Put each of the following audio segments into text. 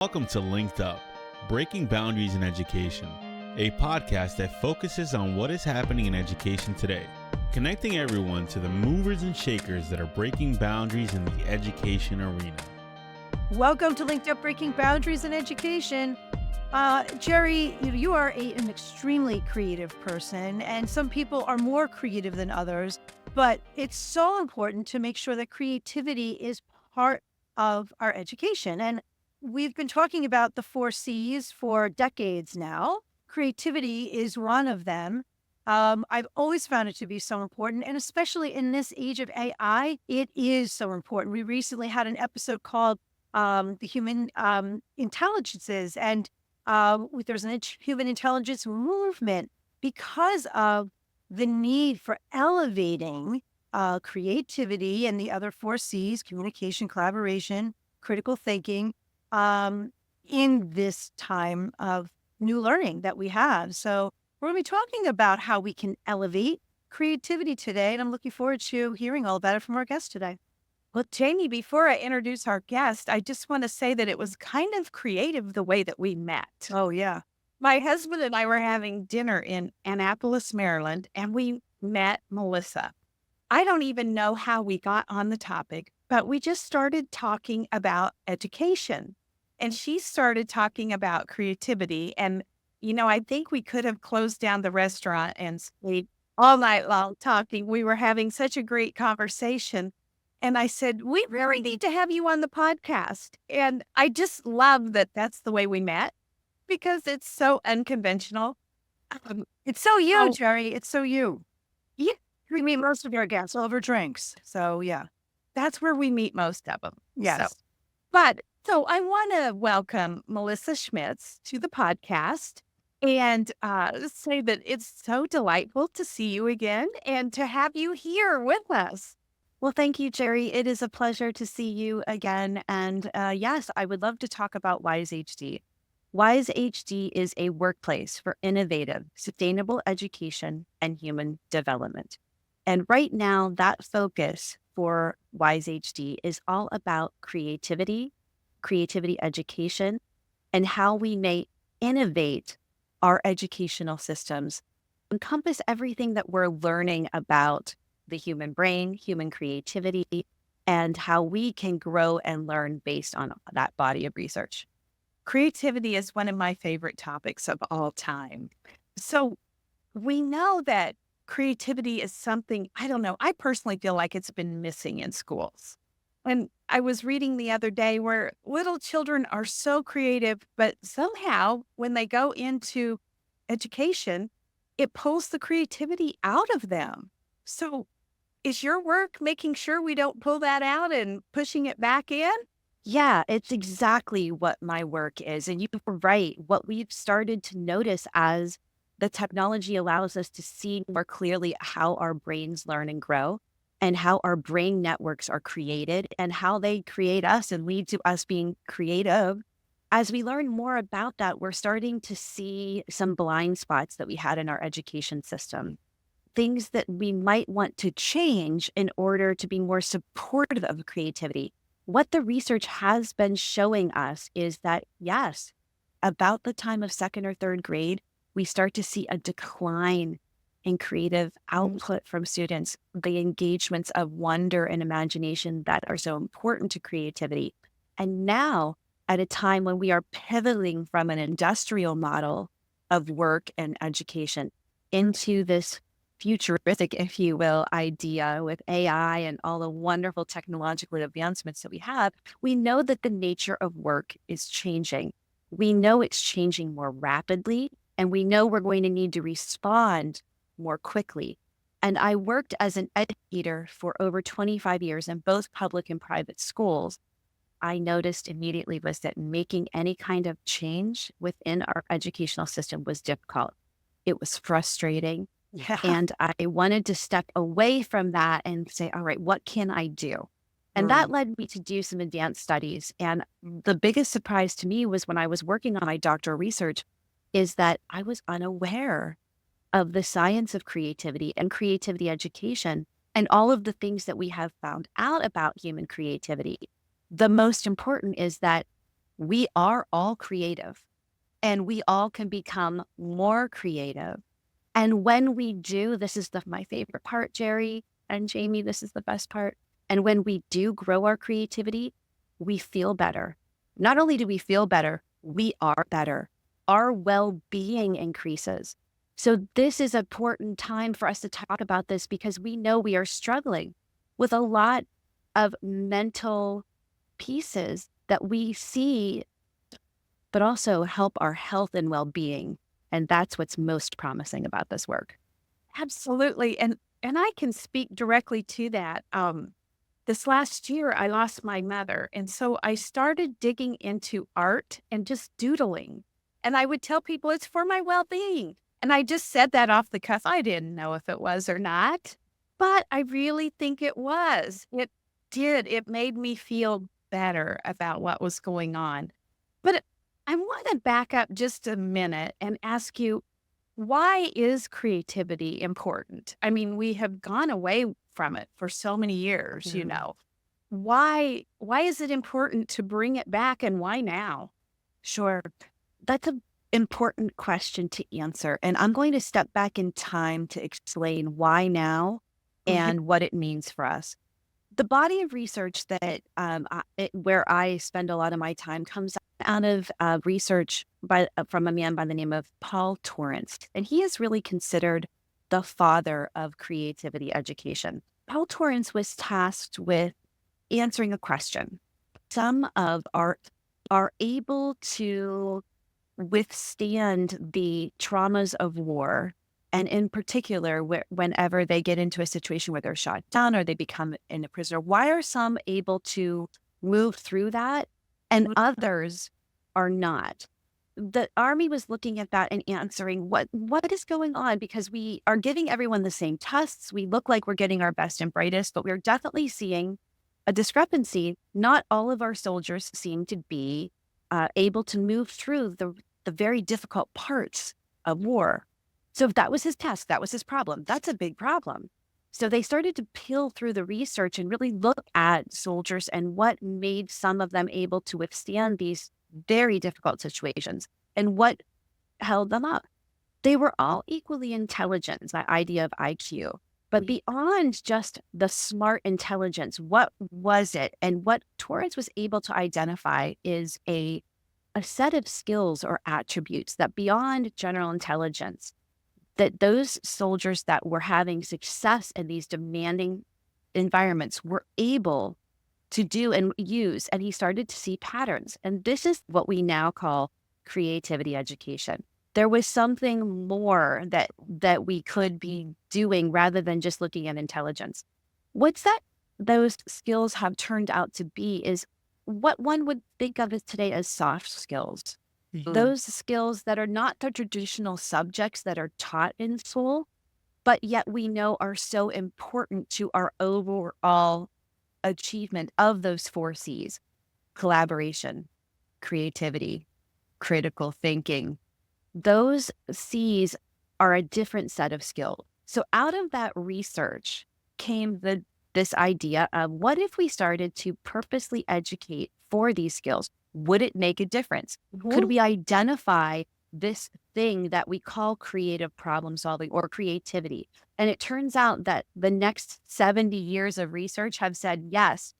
Welcome to LinkedUp, Breaking Boundaries in Education, a podcast that focuses on what is happening in education today, connecting everyone to the movers and shakers that are breaking boundaries in the education arena. Welcome to LinkedUp, Breaking Boundaries in Education. Jerry, you are an extremely creative person, and some people are more creative than others, but it's so important to make sure that creativity is part of our education. And we've been talking about the 4 C's for decades now. Creativity is one of them. I've always found it to be so important, and especially in this age of AI, it is so important. We recently had an episode called the human intelligences, and there's an human intelligence movement because of the need for elevating creativity and the other 4 C's: communication, collaboration, critical thinking, in this time of new learning that we have. So we're going to be talking about how we can elevate creativity today, and I'm looking forward to hearing all about it from our guest today. Well, Jamie, before I introduce our guest, I just want to say that it was kind of creative the way that we met. Oh, yeah. My husband and I were having dinner in Annapolis, Maryland, and we met Melissa. I don't even know how we got on the topic, but we just started talking about education. And she started talking about creativity. And, I think we could have closed down the restaurant and stayed all night long talking. We were having such a great conversation. And I said, we really need to have you on the podcast. And I just love that that's the way we met because it's so unconventional. It's so you, Jerry. It's so you. Yeah. We meet most of our guests over drinks. So, yeah. That's where we meet most of them. Yes. So I want to welcome Melissa Schmitz to the podcast and say that it's so delightful to see you again and to have you here with us. Well, thank you, Jerry. It is a pleasure to see you again. And yes, I would love to talk about WISE HD. WISE HD is a workplace for innovative, sustainable education and human development. And right now, that focus for WISE HD is all about creativity education, and how we may innovate our educational systems, encompass everything that we're learning about the human brain, human creativity, and how we can grow and learn based on that body of research. Creativity is one of my favorite topics of all time. So we know that creativity is something, I personally feel like it's been missing in schools. And I was reading the other day where little children are so creative, but somehow when they go into education, it pulls the creativity out of them. So is your work making sure we don't pull that out and pushing it back in? Yeah, it's exactly what my work is. And you were right. What we've started to notice as the technology allows us to see more clearly how our brains learn and grow, and how our brain networks are created, and how they create us and lead to us being creative. As we learn more about that, we're starting to see some blind spots that we had in our education system, things that we might want to change in order to be more supportive of creativity. What the research has been showing us is that, yes, about the time of 2nd or 3rd grade, we start to see a decline in creative output from students, the engagements of wonder and imagination that are so important to creativity. And now, at a time when we are pivoting from an industrial model of work and education into this futuristic, if you will, idea with AI and all the wonderful technological advancements that we have, we know that the nature of work is changing. We know it's changing more rapidly, and we know we're going to need to respond more quickly. And I worked as an educator for over 25 years in both public and private schools. I noticed immediately was that making any kind of change within our educational system was difficult. It was frustrating. Yeah. And I wanted to step away from that and say, all right, what can I do? And that led me to do some advanced studies. And the biggest surprise to me was when I was working on my doctoral research is that I was unaware of the science of creativity and creativity education and all of the things that we have found out about human creativity. The most important is that we are all creative and we all can become more creative. And when we do, this is my favorite part, Jerry and Jamie, this is the best part. And when we do grow our creativity, we feel better. Not only do we feel better, we are better. Our well-being increases. So this is an important time for us to talk about this because we know we are struggling with a lot of mental pieces that we see, but also help our health and well-being. And that's what's most promising about this work. Absolutely. And I can speak directly to that. This last year, I lost my mother. And so I started digging into art and just doodling. And I would tell people it's for my well-being. And I just said that off the cuff. I didn't know if it was or not, but I really think it was. It did. It made me feel better about what was going on. But I want to back up just a minute and ask you, why is creativity important? I mean, we have gone away from it for so many years, you know. Why is it important to bring it back, and why now? Sure. That's an important question to answer. And I'm going to step back in time to explain why now and what it means for us. The body of research that where I spend a lot of my time comes out of research from a man by the name of Paul Torrance. And he is really considered the father of creativity education. Paul Torrance was tasked with answering a question. Some of art are able to withstand the traumas of war. And in particular, whenever they get into a situation where they're shot down or they become a prisoner, why are some able to move through that and others are not? The Army was looking at that and answering what is going on, because we are giving everyone the same tests. We look like we're getting our best and brightest, but we're definitely seeing a discrepancy. Not all of our soldiers seem to be able to move through the very difficult parts of war. So if that was his test, that was his problem. That's a big problem. So they started to peel through the research and really look at soldiers and what made some of them able to withstand these very difficult situations and what held them up. They were all equally intelligent, that idea of IQ. But beyond just the smart intelligence, what was it? And what Torrance was able to identify is a set of skills or attributes that beyond general intelligence, that those soldiers that were having success in these demanding environments were able to do and use. And he started to see patterns. And this is what we now call creativity education. There was something more that we could be doing rather than just looking at intelligence. What's that those skills have turned out to be is what one would think of as today as soft skills. Those skills that are not the traditional subjects that are taught in school, but yet we know are so important to our overall achievement of those 4 C's: collaboration, creativity, critical thinking. Those C's are a different set of skills. So out of that research came this idea of, what if we started to purposely educate for these skills? Would it make a difference? Could we identify this thing that we call creative problem solving or creativity? And it turns out that the next 70 years of research have said yes.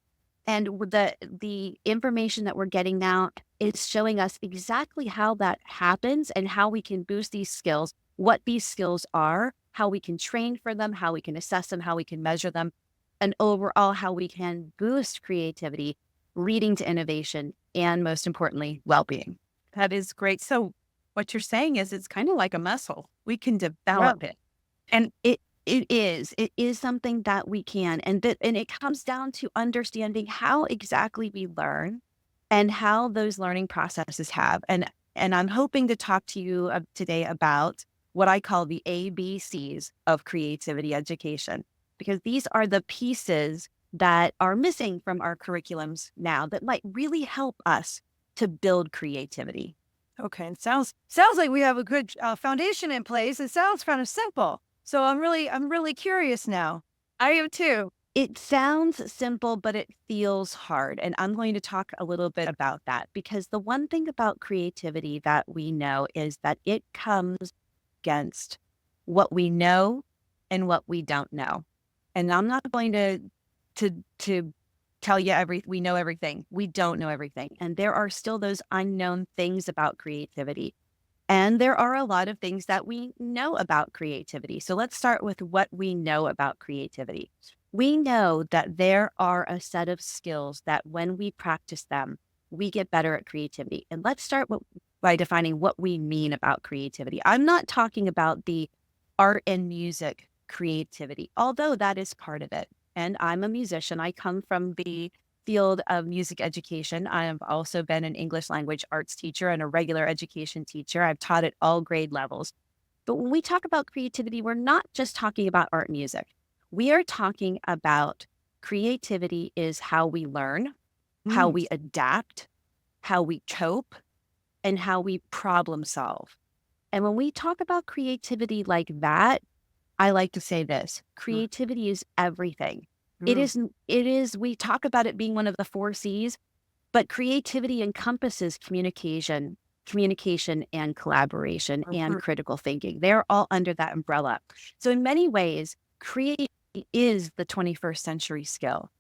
And the information that we're getting now is showing us exactly how that happens and how we can boost these skills, what these skills are, how we can train for them, how we can assess them, how we can measure them, and overall how we can boost creativity, leading to innovation, and most importantly, well-being. That is great. So what you're saying is it's kind of like a muscle. We can develop it. And it is something that we can. And it comes down to understanding how exactly we learn and how those learning processes have. And I'm hoping to talk to you today about what I call the ABCs of creativity education, because these are the pieces that are missing from our curriculums now that might really help us to build creativity. Okay, and sounds like we have a good foundation in place. It sounds kind of simple. So I'm really curious now. I am too. It sounds simple, but it feels hard. And I'm going to talk a little bit about that because the one thing about creativity that we know is that it comes against what we know and what we don't know. And I'm not going to tell you we know everything. We don't know everything. And there are still those unknown things about creativity. And there are a lot of things that we know about creativity. So let's start with what we know about creativity. We know that there are a set of skills that when we practice them, we get better at creativity. And let's start by defining what we mean about creativity. I'm not talking about the art and music creativity, although that is part of it. And I'm a musician. I come from the field of music education. I have also been an English language arts teacher and a regular education teacher. I've taught at all grade levels. But when we talk about creativity, we're not just talking about art and music. We are talking about creativity is how we learn, how we adapt, how we cope, and how we problem solve. And when we talk about creativity like that, I like to say this, creativity is everything. It is, we talk about it being one of the 4 C's, but creativity encompasses communication and collaboration and critical thinking. They're all under that umbrella. So in many ways, creativity is the 21st century skill.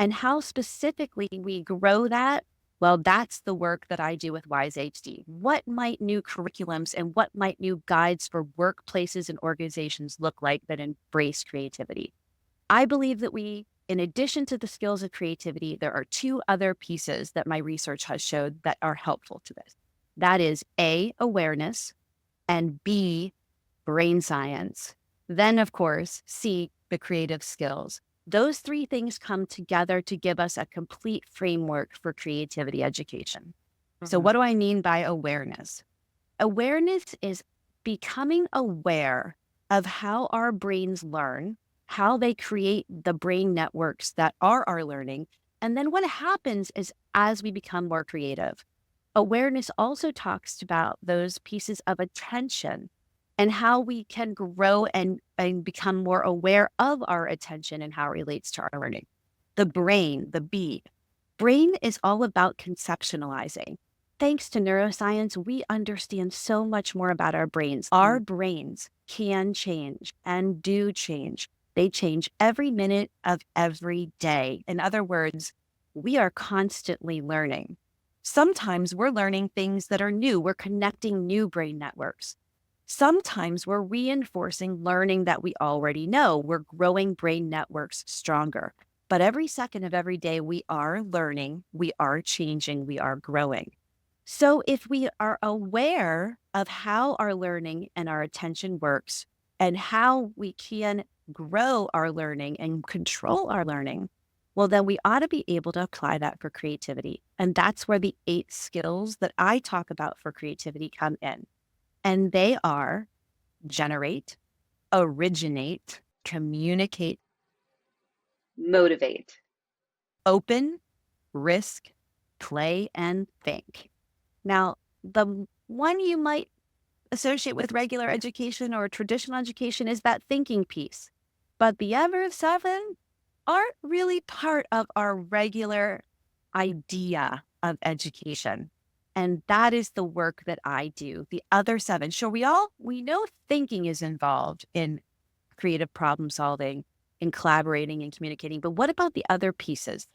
And how specifically we grow that, well, that's the work that I do with WISE HD. What might new curriculums and what might new guides for workplaces and organizations look like that embrace creativity? I believe that in addition to the skills of creativity, there are 2 other pieces that my research has showed that are helpful to this. That is A, awareness, and B, brain science. Then, of course, C, the creative skills. Those 3 things come together to give us a complete framework for creativity education. So what do I mean by awareness? Awareness is becoming aware of how our brains learn, how they create the brain networks that are our learning. And then what happens is as we become more creative, awareness also talks about those pieces of attention and how we can grow and become more aware of our attention and how it relates to our learning. The brain, the B. Brain is all about conceptualizing. Thanks to neuroscience, we understand so much more about our brains. Our brains can change and do change. They change every minute of every day. In other words, we are constantly learning. Sometimes we're learning things that are new. We're connecting new brain networks. Sometimes we're reinforcing learning that we already know. We're growing brain networks stronger. But every second of every day, we are learning, we are changing, we are growing. So if we are aware of how our learning and our attention works and how we can grow our learning and control our learning, well, then we ought to be able to apply that for creativity. And that's where the 8 skills that I talk about for creativity come in. And they are generate, originate, communicate, motivate, open, risk, play, and think. Now, the one you might associate with regular education or traditional education is that thinking piece. But the other 7 aren't really part of our regular idea of education. And that is the work that I do. The other 7, sure, we know thinking is involved in creative problem solving, in collaborating and communicating. But what about the other pieces?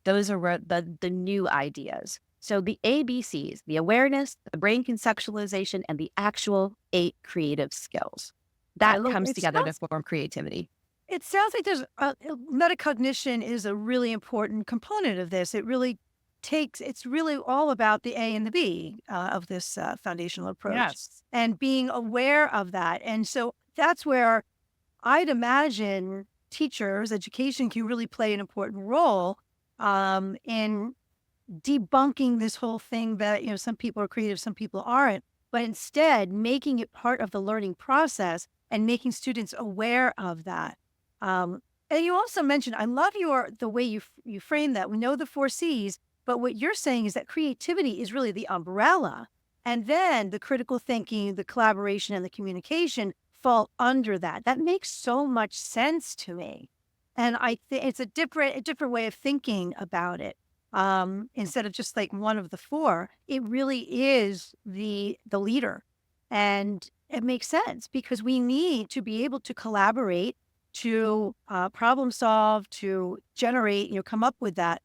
Those are the new ideas. So the ABCs, the awareness, the brain conceptualization, and the actual 8 creative skills. That comes together to form creativity. It sounds like there's metacognition is a really important component of this. It's really all about the A and the B of this foundational approach. Yes. And being aware of that. And so that's where I'd imagine teachers, education can really play an important role in debunking this whole thing that, some people are creative, some people aren't, but instead making it part of the learning process and making students aware of that. And you also mentioned, I love the way you frame that. We know the 4 C's, but what you're saying is that creativity is really the umbrella. And then the critical thinking, the collaboration, and the communication fall under that. That makes so much sense to me. And I think it's a different way of thinking about it. Instead of just like one of the four, it really is the leader. And it makes sense because we need to be able to collaborate, to problem solve, to generate, come up with that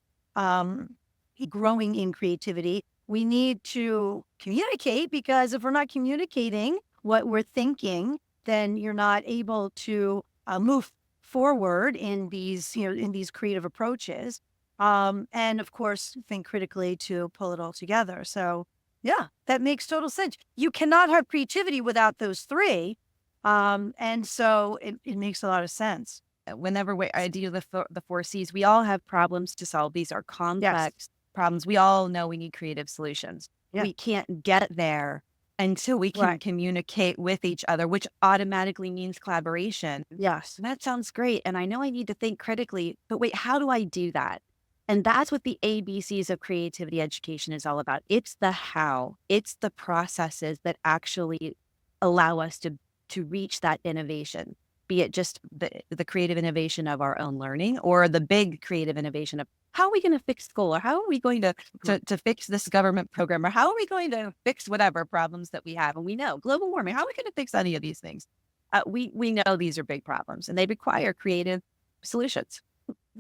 growing in creativity. We need to communicate because if we're not communicating what we're thinking, then you're not able to move forward in these, in these creative approaches. And of course, think critically to pull it all together. So yeah, that makes total sense. You cannot have creativity without those three. And so it makes a lot of sense. Whenever I do the four C's, we all have problems to solve. These are complex problems. We all know we need creative solutions. Yeah. We can't get there until we can communicate with each other, which automatically means collaboration. Yes. That sounds great. And I know I need to think critically, but wait, how do I do that? And that's what the ABCs of creativity education is all about. It's the how, it's the processes that actually allow us to reach that innovation, be it just the creative innovation of our own learning or the big creative innovation of how are we going to fix school, or how are we going to fix this government program, or how are we going to fix whatever problems that we have. And we know global warming, how are we going to fix any of these things? We know these are big problems and they require creative solutions.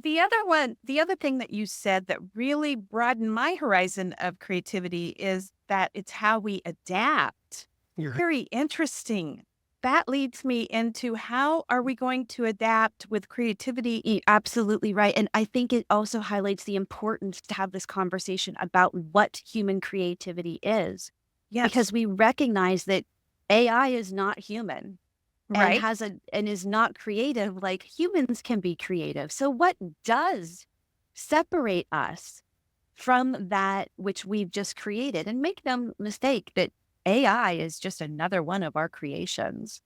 The other thing that you said that really broadened my horizon of creativity is that it's how we adapt. Very interesting. That leads me into how are we going to adapt with creativity? You're absolutely right. And I think it also highlights the importance to have this conversation about what human creativity is. Yes. Because we recognize that AI is not human. Right. And is not creative like humans can be creative. So what does separate us from that which we've just created? And make no mistake that AI is just another one of our creations.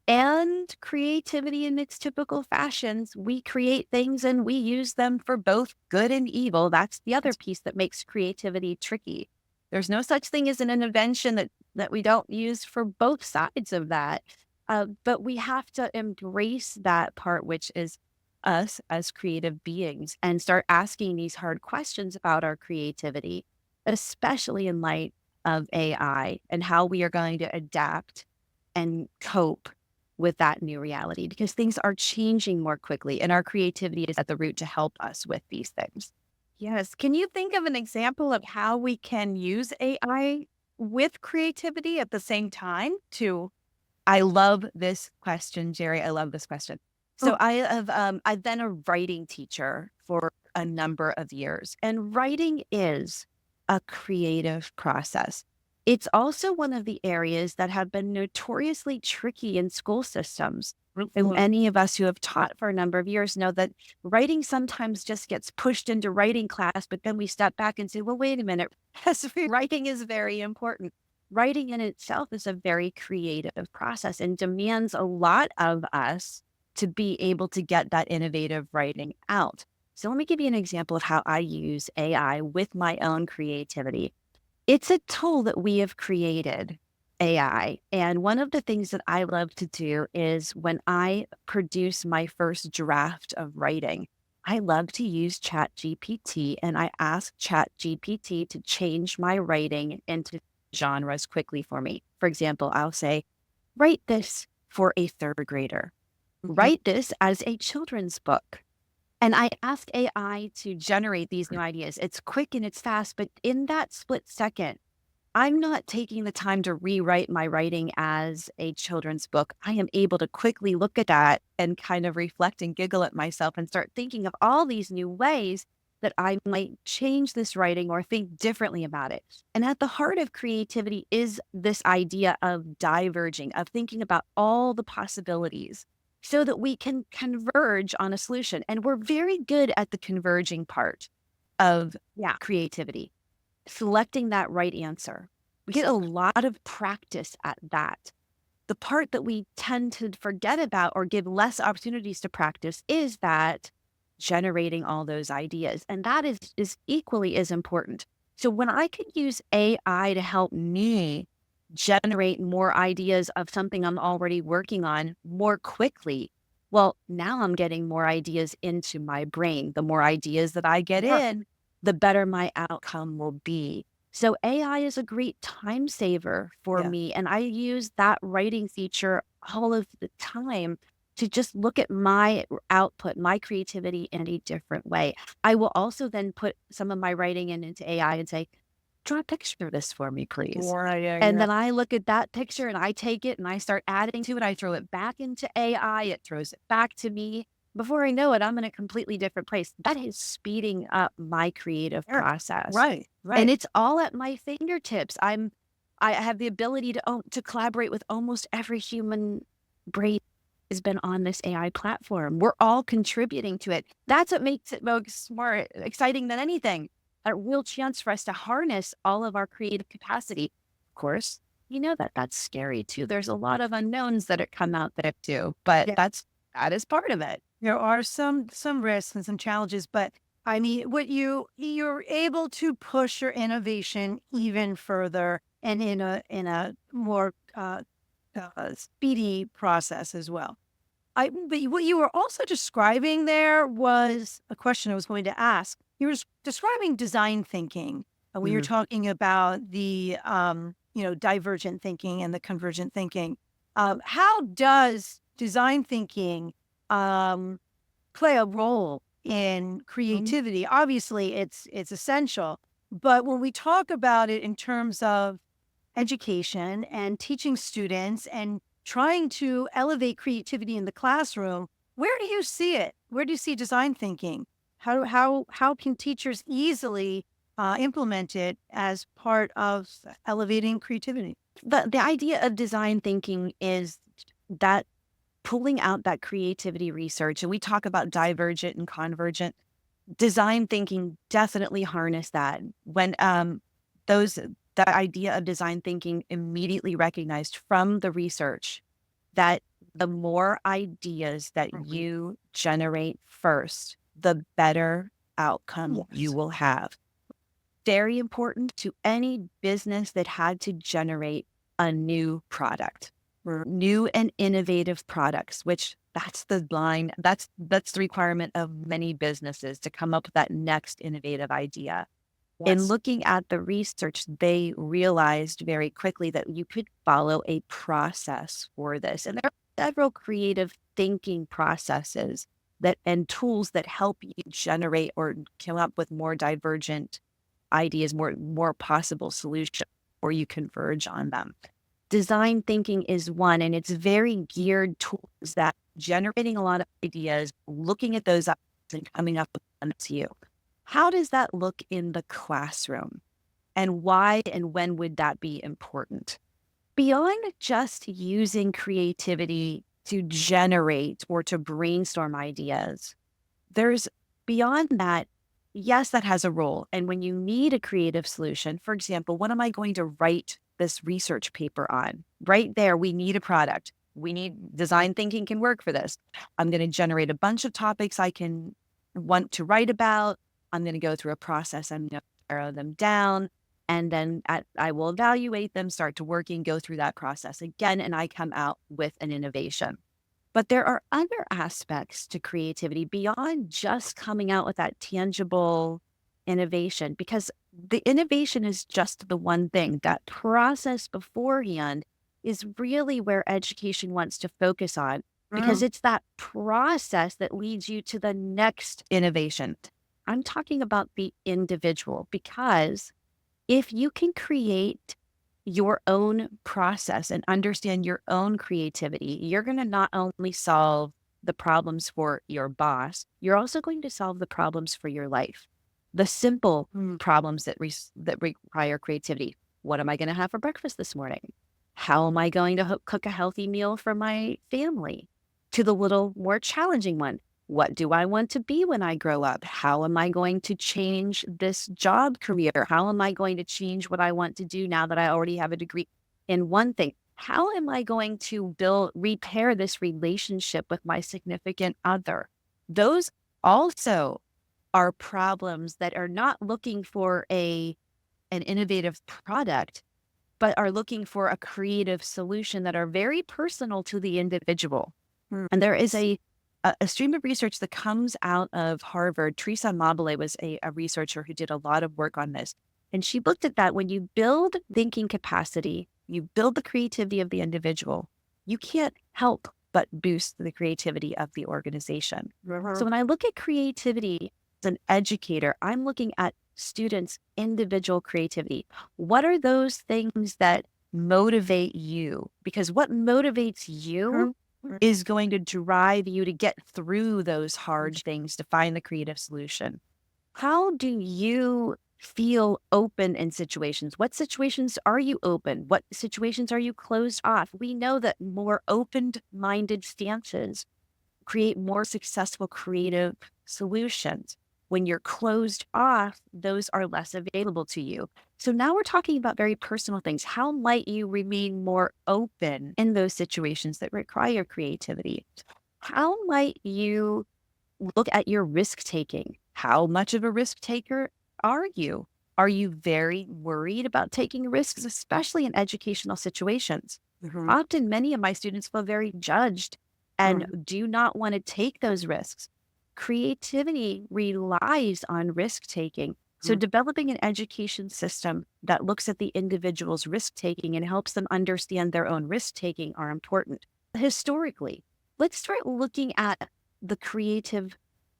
And creativity in its typical fashions, we create things and we use them for both good and evil. That's the other piece that makes creativity tricky. There's no such thing as an invention that we don't use for both sides of that. But we have to embrace that part, which is us as creative beings, and start asking these hard questions about our creativity, especially in light of AI and how we are going to adapt and cope with that new reality, because things are changing more quickly and our creativity is at the root to help us with these things. Yes. Can you think of an example of how we can use AI with creativity at the same time to I love this question, Jerry. I love this question. So I've been a writing teacher for a number of years, and writing is a creative process. It's also one of the areas that have been notoriously tricky in school systems. And any of us who have taught for a number of years know that writing sometimes just gets pushed into writing class, but then we step back and say, well, wait a minute, writing is very important. Writing in itself is a very creative process and demands a lot of us to be able to get that innovative writing out. So let me give you an example of how I use AI with my own creativity. It's a tool that we have created, AI. And one of the things that I love to do is when I produce my first draft of writing, I love to use ChatGPT, and I ask ChatGPT to change my writing into genres quickly for me. For example, I'll say, write this for a third grader. Write this as a children's book. And I ask AI to generate these new ideas. It's quick and it's fast, but in that split second, I'm not taking the time to rewrite my writing as a children's book. I am able to quickly look at that and kind of reflect and giggle at myself and start thinking of all these new ways that I might change this writing or think differently about it. And at the heart of creativity is this idea of diverging, of thinking about all the possibilities so that we can converge on a solution. And we're very good at the converging part of creativity, selecting that right answer. We get a lot of practice at that. The part that we tend to forget about or give less opportunities to practice is that generating all those ideas. And that is equally as important. So when I can use AI to help me generate more ideas of something I'm already working on more quickly, Well, now I'm getting more ideas into my brain. The more ideas that I get Yeah. in, the better my outcome will be. So AI is a great time saver for Yeah. me. And I use that writing feature all of the time to just look at my output, my creativity in a different way. I will also then put some of my writing into AI and say, draw a picture of this for me, please. Right. Yeah. And Yeah. then I look at that picture and I take it and I start adding to it. I throw it back into AI. It throws it back to me. Before I know it, I'm in a completely different place. That is speeding up my creative Yeah. process. Right. And Right. it's all at my fingertips. I have the ability to collaborate with almost every human brain has been on this AI platform. We're all contributing to it. That's what makes it more exciting than anything. A real chance for us to harness all of our creative capacity. Of course, you know that that's scary too. There's a lot of unknowns that come out there too, but Yeah. that is part of it. There are some risks and some challenges, but I mean, what you're able to push your innovation even further and in a more speedy process as well. But what you were also describing there was a question I was going to ask. You were describing design thinking when you're Mhm. talking about the divergent thinking and the convergent thinking. How does design thinking um, play a role in Mhm. creativity? Obviously, it's essential, but when we talk about it in terms of education and teaching students and trying to elevate creativity in the classroom, where do you see it? Where do you see design thinking? How can teachers easily implement it as part of elevating creativity? The idea of design thinking is that pulling out that creativity research, and we talk about divergent and convergent. Design thinking definitely harness that. When those the idea of design thinking immediately recognized from the research that the more ideas that Mhm. you generate first, the better outcome you Yes. will have. Very important to any business that had to generate a new product, or new and innovative products, which that's the line, that's the requirement of many businesses to come up with that next innovative idea. In Yes. looking at the research, they realized very quickly that you could follow a process for this. And there are several creative thinking processes that and tools that help you generate or come up with more divergent ideas, more possible solutions, or you converge on them. Design thinking is one, and it's very geared towards that generating a lot of ideas, looking at those ideas and coming up with one to you. How does that look in the classroom? And why and when would that be important? Beyond just using creativity to generate or to brainstorm ideas, there's beyond that, yes, that has a role. And when you need a creative solution, for example, what am I going to write this research paper on? Right there, we need a product. We need design thinking can work for this. I'm going to generate a bunch of topics I can want to write about. I'm going to go through a process. I'm going to narrow them down. And then I will evaluate them, start to working, go through that process again, and I come out with an innovation. But there are other aspects to creativity beyond just coming out with that tangible innovation, because the innovation is just the one thing. That process beforehand is really where education wants to focus on, because Mm. it's that process that leads you to the next innovation. I'm talking about the individual, because if you can create your own process and understand your own creativity, you're going to not only solve the problems for your boss, you're also going to solve the problems for your life. The simple Mm. problems that require creativity. What am I going to have for breakfast this morning? How am I going to cook a healthy meal for my family? To the little more challenging one. What do I want to be when I grow up? How am I going to change this job career? How am I going to change what I want to do now that I already have a degree in one thing? How am I going to repair this relationship with my significant other? Those also are problems that are not looking for an innovative product, but are looking for a creative solution that are very personal to the individual. Mm. And there is a a stream of research that comes out of Harvard. Teresa Mabile was a researcher who did a lot of work on this. And she looked at that when you build thinking capacity, you build the creativity of the individual, you can't help but boost the creativity of the organization. So when I look at creativity as an educator, I'm looking at students' individual creativity. What are those things that motivate you? Because what motivates you is going to drive you to get through those hard things to find the creative solution. How do you feel open in situations? What situations are you open? What situations are you closed off? We know that more open-minded stances create more successful creative solutions. When you're closed off, those are less available to you. So now we're talking about very personal things. How might you remain more open in those situations that require creativity? How might you look at your risk taking? How much of a risk taker are you? Are you very worried about taking risks, especially in educational situations? Often, many of my students feel very judged and do not want to take those risks. Creativity relies on risk taking. So developing an education system that looks at the individual's risk taking and helps them understand their own risk taking are important. Historically, let's start looking at the creative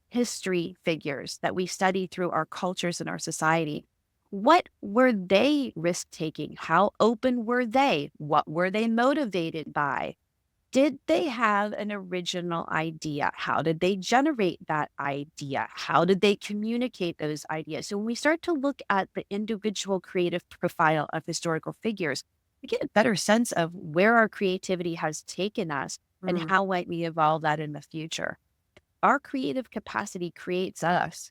history figures that we study through our cultures and our society. What were they risk taking? How open were they? What were they motivated by? Did they have an original idea? How did they generate that idea? How did they communicate those ideas? So when we start to look at the individual creative profile of historical figures, we get a better sense of where our creativity has taken us and how might we evolve that in the future. Our creative capacity creates us.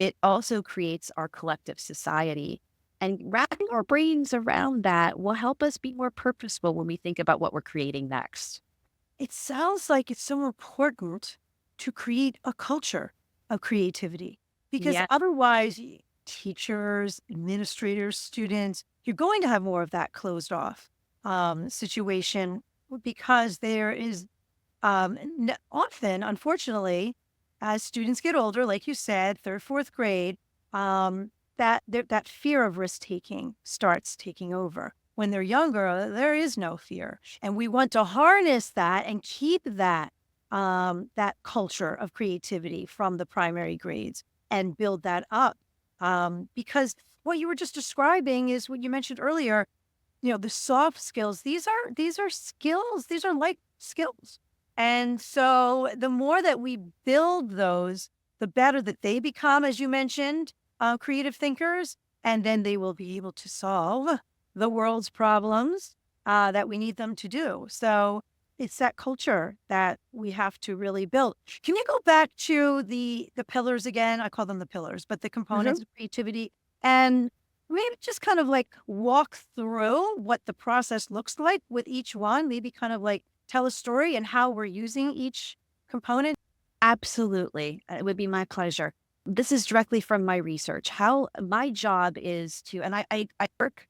It also creates our collective society. And wrapping our brains around that will help us be more purposeful when we think about what we're creating next. It sounds like it's so important to create a culture of creativity because Yeah. otherwise, teachers, administrators, students, you're going to have more of that closed off situation because there is often, unfortunately, as students get older, like you said, third, fourth grade, that fear of risk taking starts taking over. When they're younger, there is no fear, and we want to harness that and keep that culture of creativity from the primary grades and build that up. Because what you were just describing is what you mentioned earlier. The soft skills. These are skills. These are like skills. And so the more that we build those, the better that they become, as you mentioned, creative thinkers, and then they will be able to solve the world's problems that we need them to do. So it's that culture that we have to really build. Can you go back to the pillars again? I call them the pillars, but the components of creativity, and maybe just kind of like walk through what the process looks like with each one, maybe kind of like tell a story and how we're using each component? Absolutely. It would be my pleasure. This is directly from my research. How my job is to, and I work,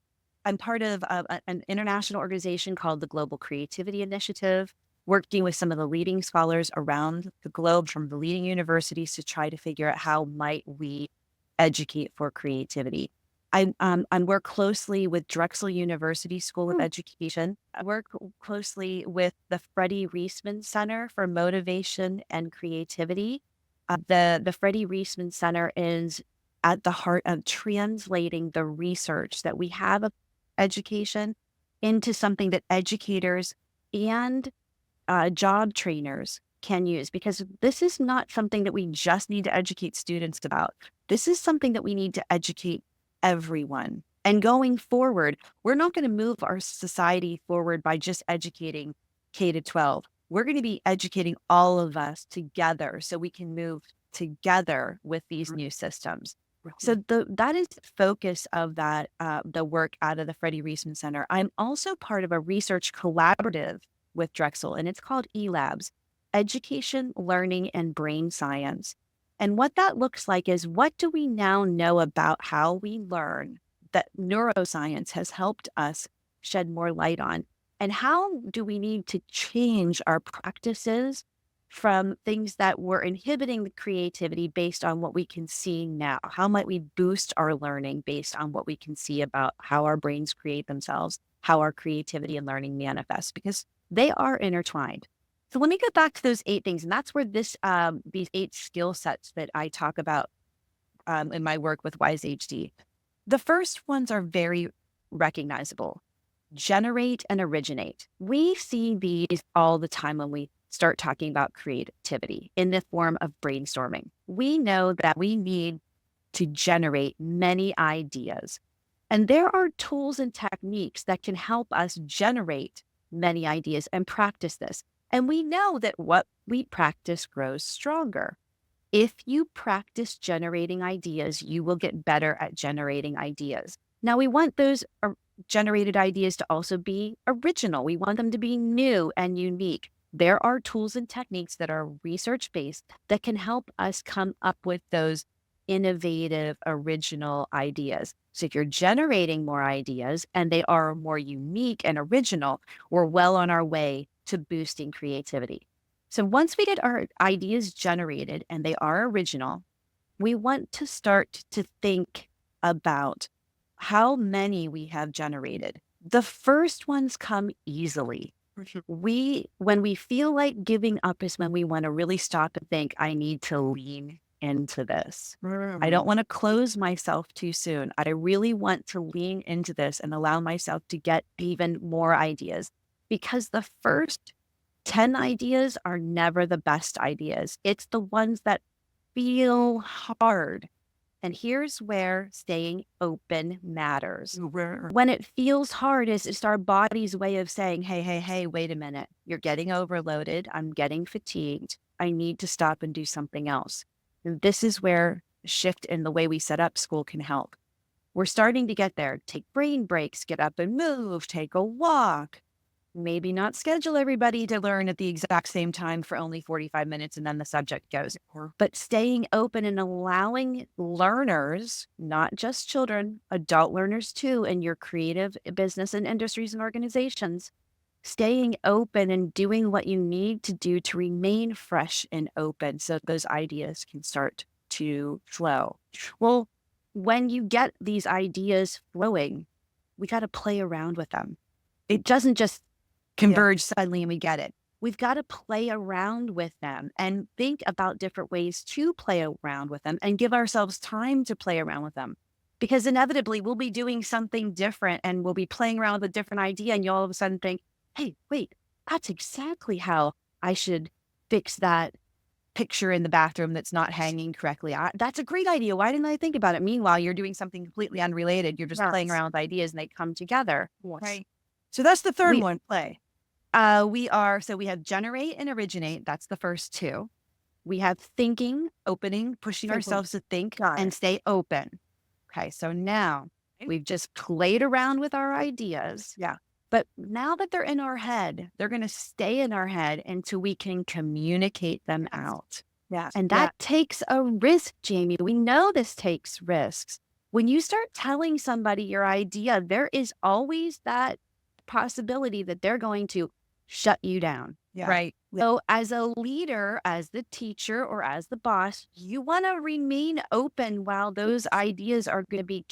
I'm part of an international organization called the Global Creativity Initiative, working with some of the leading scholars around the globe from the leading universities to try to figure out how might we educate for creativity. I work closely with Drexel University School of Education. I work closely with the Freddie Reisman Center for Motivation and Creativity. The Freddie Reisman Center is at the heart of translating the research that we have of education into something that educators and job trainers can use, because this is not something that we just need to educate students about. This is something that we need to educate everyone. And going forward, we're not going to move our society forward by just educating K to 12. We're going to be educating all of us together so we can move together with these new systems. So that is the focus of that, the work out of the Freddie Reisman Center. I'm also part of a research collaborative with Drexel, and it's called eLabs, Education, Learning, and Brain Science. And what that looks like is, what do we now know about how we learn that neuroscience has helped us shed more light on? And how do we need to change our practices from things that were inhibiting the creativity based on what we can see now. How might we boost our learning based on what we can see about how our brains create themselves, how our creativity and learning manifests, because they are intertwined. So let me get back to those 8 things. And that's where these 8 skill sets that I talk about in my work with Wise HD. The first ones are very recognizable. Generate and originate. We see these all the time when we start talking about creativity in the form of brainstorming. We know that we need to generate many ideas. And there are tools and techniques that can help us generate many ideas and practice this. And we know that what we practice grows stronger. If you practice generating ideas, you will get better at generating ideas. Now, we want those generated ideas to also be original. We want them to be new and unique. There are tools and techniques that are research-based that can help us come up with those innovative, original ideas. So if you're generating more ideas and they are more unique and original, we're well on our way to boosting creativity. So once we get our ideas generated and they are original, we want to start to think about how many we have generated. The first ones come easily. When we feel like giving up is when we want to really stop and think, I need to lean into this. I don't want to close myself too soon. I really want to lean into this and allow myself to get even more ideas, because the first 10 ideas are never the best ideas. It's the ones that feel hard. And here's where staying open matters. When it feels hard, it's just our body's way of saying, hey, wait a minute. You're getting overloaded. I'm getting fatigued. I need to stop and do something else. And this is where a shift in the way we set up school can help. We're starting to get there. Take brain breaks, get up and move, take a walk. Maybe not schedule everybody to learn at the exact same time for only 45 minutes and then the subject goes. But staying open and allowing learners, not just children, adult learners too, in your creative business and industries and organizations, staying open and doing what you need to do to remain fresh and open so those ideas can start to flow. Well, when you get these ideas flowing, we got to play around with them. It doesn't just converge suddenly and we get it. We've got to play around with them and think about different ways to play around with them and give ourselves time to play around with them. Because inevitably we'll be doing something different and we'll be playing around with a different idea and you'll all of a sudden think, hey, wait, that's exactly how I should fix that picture in the bathroom that's not hanging correctly. That's a great idea. Why didn't I think about it? Meanwhile, you're doing something completely unrelated. You're just playing around with ideas and they come together. Right. So that's the third one, play. We have generate and originate. That's the first 2. We have thinking, opening, pushing ourselves to think and stay open. Okay. So now we've just played around with our ideas. Yeah. But now that they're in our head, they're going to stay in our head until we can communicate them out. Yes. And that takes a risk, Jamie. We know this takes risks. When you start telling somebody your idea, there is always that possibility that they're going to shut you down. Yeah. Right. So as a leader, as the teacher, or as the boss, you want to remain open while those ideas are going to be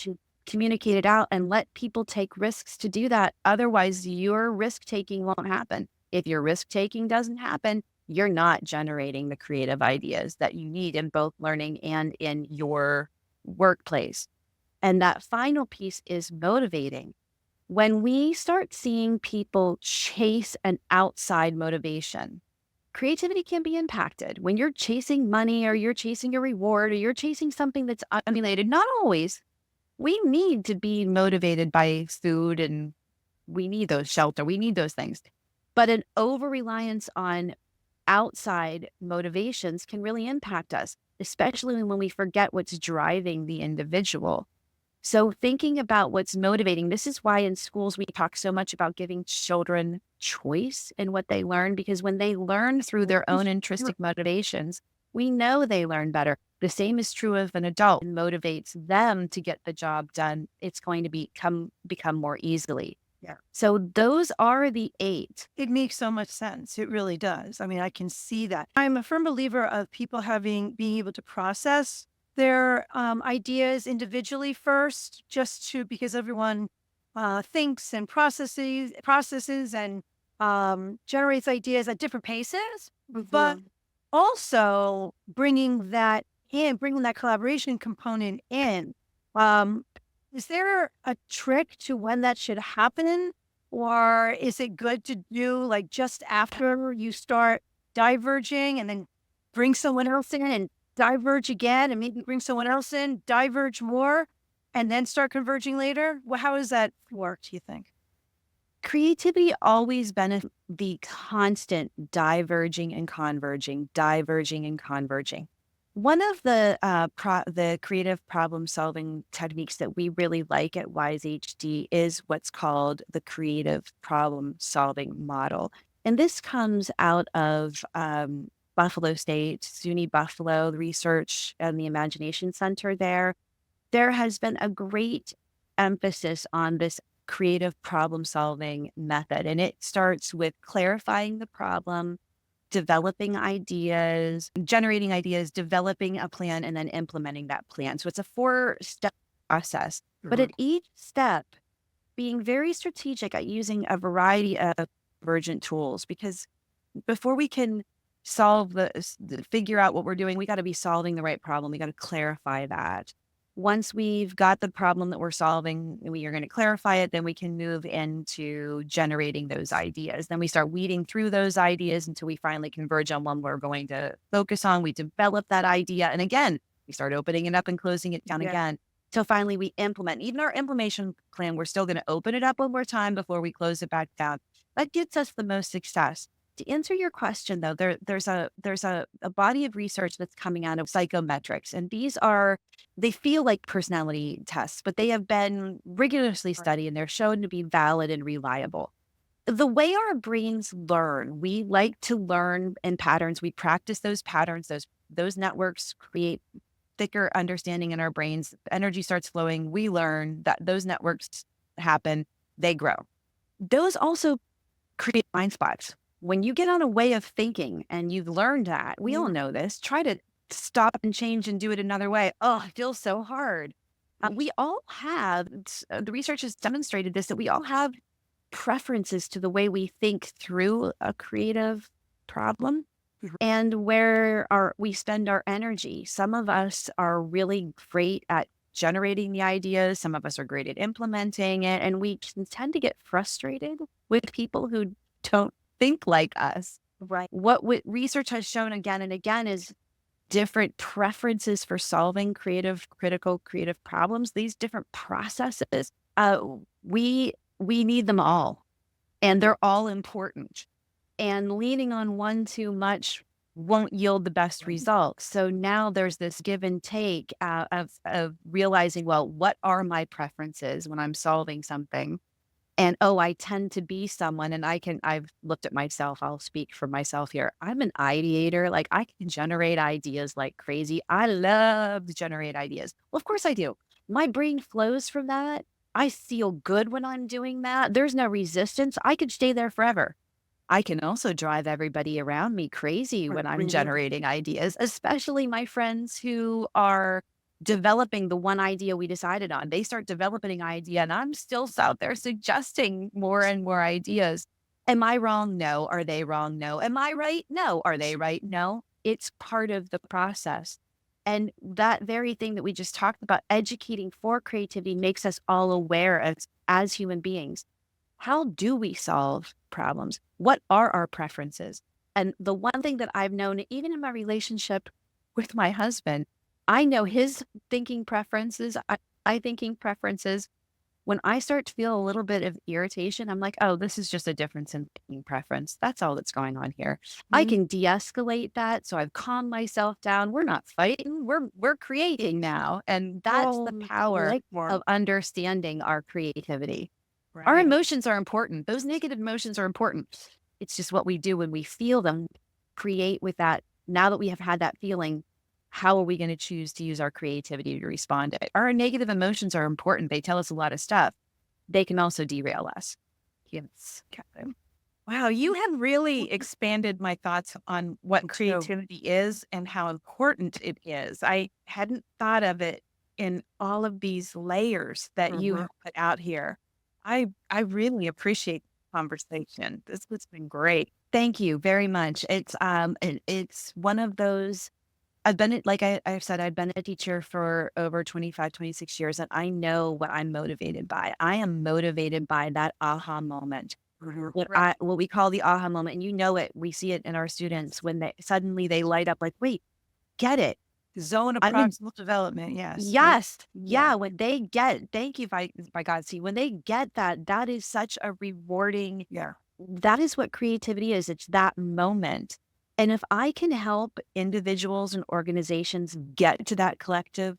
communicated out and let people take risks to do that. Otherwise, your risk taking won't happen. If your risk taking doesn't happen, you're not generating the creative ideas that you need in both learning and in your workplace. And that final piece is motivating. When we start seeing people chase an outside motivation, creativity can be impacted. When you're chasing money or you're chasing a reward or you're chasing something that's unrelated, not always. We need to be motivated by food and we need those shelter. We need those things. But an over-reliance on outside motivations can really impact us, especially when we forget what's driving the individual. So thinking about what's motivating, this is why in schools we talk so much about giving children choice in what they learn, because when they learn through their own intrinsic motivations, we know they learn better. The same is true of an adult. It motivates them to get the job done. It's going to become more easily. Yeah. So those are the 8. It makes so much sense. It really does. I mean, I can see that. I'm a firm believer of people being able to process their ideas individually first, because everyone thinks and processes and generates ideas at different paces, but also bringing that collaboration component in. Um, is there a trick to when that should happen? Or is it good to do like just after you start diverging and then bring someone else in and diverge again and maybe bring someone else in, diverge more, and then start converging later? Well, how does that work, do you think? Creativity always benefits the constant diverging and converging, diverging and converging. One of the creative problem solving techniques that we really like at Wise HD is what's called the creative problem solving model. And this comes out of Buffalo State, SUNY Buffalo, the research and the Imagination Center there. There has been a great emphasis on this creative problem solving method. And it starts with clarifying the problem, developing ideas, generating ideas, developing a plan, and then implementing that plan. So it's a 4-step process. But at each step, being very strategic at using a variety of divergent tools, because before we can figure out what we're doing, we got to be solving the right problem. We got to clarify that. Once we've got the problem that we're solving, we are going to clarify it, then we can move into generating those ideas. Then we start weeding through those ideas until we finally converge on one we're going to focus on. We develop that idea. And again, we start opening it up and closing it down again. Till finally we implement. Even our implementation plan, we're still going to open it up one more time before we close it back down. That gets us the most success. To answer your question, though, there's a body of research that's coming out of psychometrics, and they feel like personality tests, but they have been rigorously studied and they're shown to be valid and reliable. The way our brains learn, we like to learn in patterns. We practice those patterns. Those networks create thicker understanding in our brains. Energy starts flowing. We learn that those networks happen. They grow. Those also create blind spots. When you get on a way of thinking and you've learned that, we all know this, try to stop and change and do it another way. Oh, it feels so hard. We all have, the research has demonstrated this, that we all have preferences to the way we think through a creative problem and where we spend our energy. Some of us are really great at generating the ideas. Some of us are great at implementing it. And we can tend to get frustrated with people who don't think like us. Right. What research has shown again and again is different preferences for solving critical creative problems. These different processes, we need them all, and they're all important. And leaning on one too much won't yield the best results. So now there's this give and take of realizing, well, what are my preferences when I'm solving something? And, I tend to be someone, and I've looked at myself, I'll speak for myself here. I'm an ideator. Like, I can generate ideas like crazy. I love to generate ideas. Well, of course I do. My brain flows from that. I feel good when I'm doing that. There's no resistance. I could stay there forever. I can also drive everybody around me crazy when I'm generating ideas, especially my friends who are developing the one idea we decided on. They start developing an idea and I'm still out there suggesting more and more ideas. Am I wrong? No. Are they wrong? No. Am I right? No. Are they right? No. It's part of the process. And that very thing that we just talked about, educating for creativity, makes us all aware as human beings. How do we solve problems? What are our preferences? And the one thing that I've known, even in my relationship with my husband, I know his thinking preferences, I thinking preferences. When I start to feel a little bit of irritation, I'm like, oh, this is just a difference in thinking preference. That's all that's going on here. I can de-escalate that. So I've calmed myself down. We're not fighting. We're creating now. And that's the power of understanding our creativity. Right. Our emotions are important. Those negative emotions are important. It's just what we do when we feel them, create with that. Now that we have had that feeling, how are we going to choose to use our creativity to respond to it? Our negative emotions are important. They tell us a lot of stuff. They can also derail us. Yes. Wow, you have really expanded my thoughts on what creativity is and how important it is. I hadn't thought of it in all of these layers that you have put out here. I really appreciate the conversation. This has been great. Thank you very much. It's one of those. I've said, I've been a teacher for over 25, 26 years, and I know what I'm motivated by. I am motivated by that aha moment. What we call the aha moment, and you know it. We see it in our students when they suddenly they light up like, wait, get it. Zone of proximal development. Yes. Yes. Yeah. When they get, thank you, by God, see, when they get that, that is such a rewarding. Yeah. That is what creativity is. It's that moment. And if I can help individuals and organizations get to that collective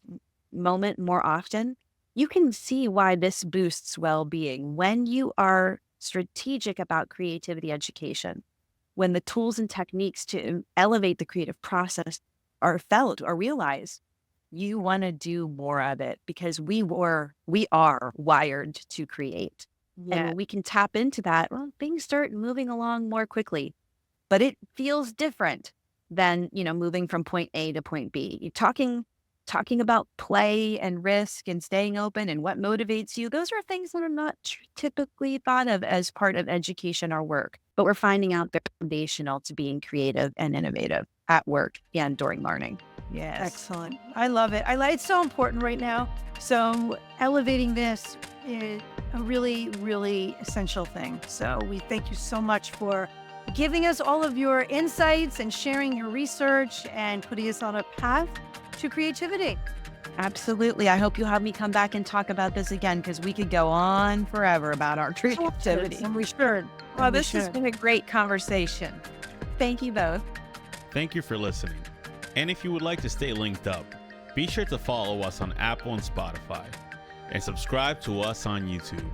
moment more often, you can see why this boosts well-being. When you are strategic about creativity education, when the tools and techniques to elevate the creative process are felt or realized, you want to do more of it because we are wired to create. And when we can tap into that, well, things start moving along more quickly. But it feels different than, moving from point A to point B. You're talking about play and risk and staying open and what motivates you. Those are things that are not typically thought of as part of education or work. But we're finding out they're foundational to being creative and innovative at work and during learning. Yes. Excellent. I love it. It's so important right now. So elevating this is a really, really essential thing. So we thank you so much for giving us all of your insights and sharing your research and putting us on a path to creativity. Absolutely. I hope you'll have me come back and talk about this again because we could go on forever about our creativity. And we should. Well, this has been a great conversation. Thank you both. Thank you for listening. And if you would like to stay linked up, be sure to follow us on Apple and Spotify and subscribe to us on YouTube.